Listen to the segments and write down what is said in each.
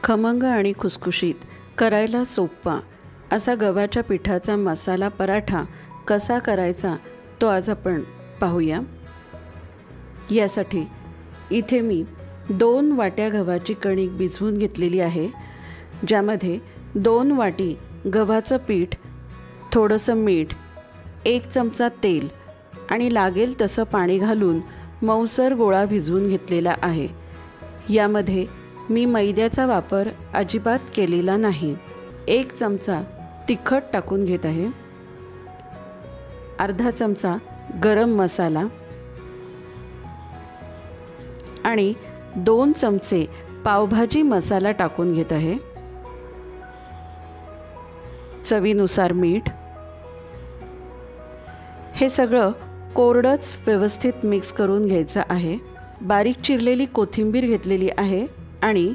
खमंग आणि खुसखुशीत, करायला सोपा असा गव्हाच्या पिठाचा मसाला पराठा कसा करायचा तो आज आपण पाहूया। यासाठी इथे मी 2 वाट्या गव्हाची कणिक भिजवून घेतलेली आहे, ज्यामध्ये 2 वाटी गव्हाचं पीठ, थोडंसं मीठ, 1 चमचा तेल आणि लागेल तसं पाणी घालून मऊसर गोळा भिजवून घेतलेला आहे। यामध्ये मी मैद्याचा वापर अजिबात केलेला नाही। 1 चमचा तिखट टाकून घेत आहे, अर्धा चमचा गरम मसाला आणि 2 चमचे पावभाजी मसाला टाकून घेत आहे। चवीनुसार मीठ। हे सगळं कोरडंच व्यवस्थित मिक्स करून घ्यायचं आहे। बारीक चिरलेली कोथिंबीर घेतलेली आहे आणि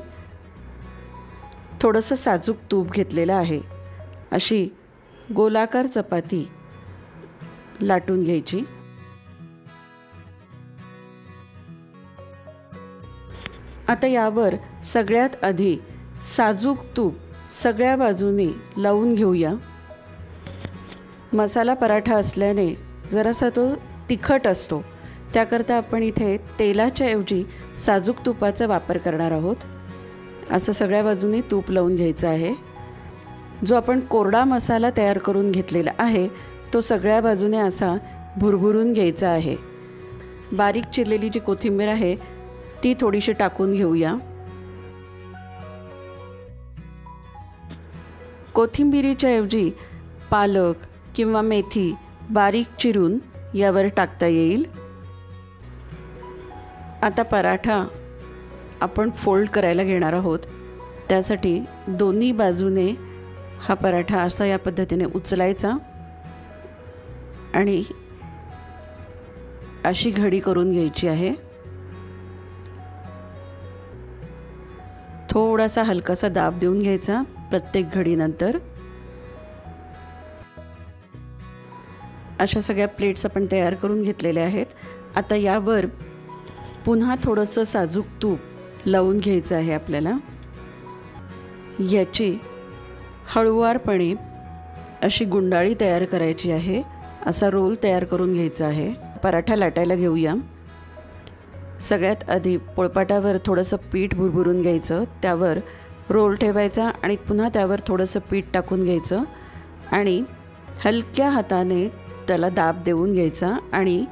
थोडंसं साजूक तूप घेतलेलं आहे। अशी गोलाकार चपाती लाटून घ्यायची। आता यावर सगळ्यात आधी साजूक तूप सगळ्या बाजूने लावून घेऊया। मसाला पराठा असल्याने जरासा तो तिखट असतो, त्याकरता आपण इथे तेलाच्या ऐवजी साजूक तुपाचा वापर करणार आहोत। असं सगळ्या बाजूने तूप लावून घ्यायचं आहे। जो आपण कोरडा मसाला तयार करून घेतलेला आहे तो सगळ्या बाजूने असा भुरभुरून घ्यायचा आहे। बारीक चिरलेली जी कोथिंबीर आहे ती थोडीशी टाकून घेऊया। कोथिंबीरीच्या ऐवजी पालक किंवा मेथी बारीक चिरून यावर टाकता येईल। आता पराठा आपण फोल्ड करायला घेणार आहोत, त्यासाठी दोन्ही बाजूने हा पराठा असा या पद्धतीने उचलायचा आणि अशी घडी करून घ्यायची आहे। थोडासा हलकासा दाब देऊन घ्यायचा प्रत्येक घडीनंतर। अशा सगळ्या प्लेट्स आपण तयार करून घेतलेल्या आहेत। आता यावर पुन्हा थोडंसं साजूक तूप लावून घ्यायचं आहे आपल्याला। याची हळूवारपणे अशी गुंडाळी तयार करायची आहे, असा रोल तयार करून घ्यायचा आहे। पराठा लाटायला घेऊया। सगळ्यात आधी पोळपाटावर थोडंसं पीठ भुरभुरून घ्यायचं, त्यावर रोल ठेवायचा आणि पुन्हा त्यावर थोडंसं पीठ टाकून घ्यायचं आणि हलक्या हाताने त्याला दाब देऊन घ्यायचा आणि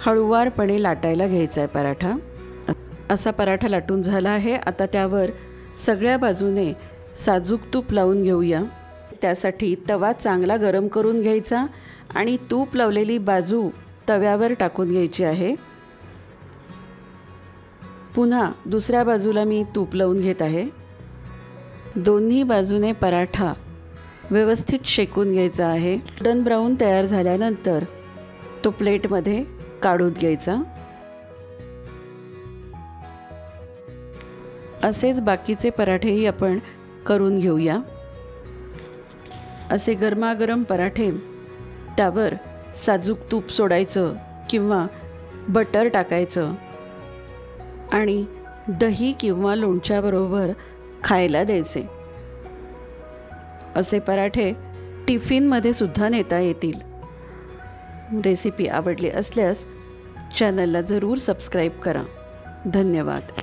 हळूवारपणे लाटायला घ्यायचा आहे पराठा। असा पराठा लाटून झाला आहे। आता त्यावर सगळ्या बाजूने साजूक तूप लावून घेऊया। त्यासाठी तवा चांगला गरम करून घ्यायचा आणि तूप लावलेली बाजू तव्यावर टाकून घ्यायची आहे। पुन्हा दुसऱ्या बाजूला मी तूप लावून घेत आहे। दोन्ही बाजूने पराठा व्यवस्थित शेकून घ्यायचा आहे। गोल्डन ब्राऊन तयार झाल्यानंतर तो प्लेटमध्ये काढून घ्यायचा। असेच बाकीचे पराठेही आपण करून घेऊया। असे गरमागरम पराठे त्यावर साजूक तूप सोडायचं किंवा बटर टाकायचं आणि दही किंवा लोणच्याबरोबर खायला द्यायचे। असे पराठे टिफिनमध्ये सुद्धा नेता येतील। रेसिपी आवडली असल्यास चॅनलला जरूर सबस्क्राईब करा। धन्यवाद।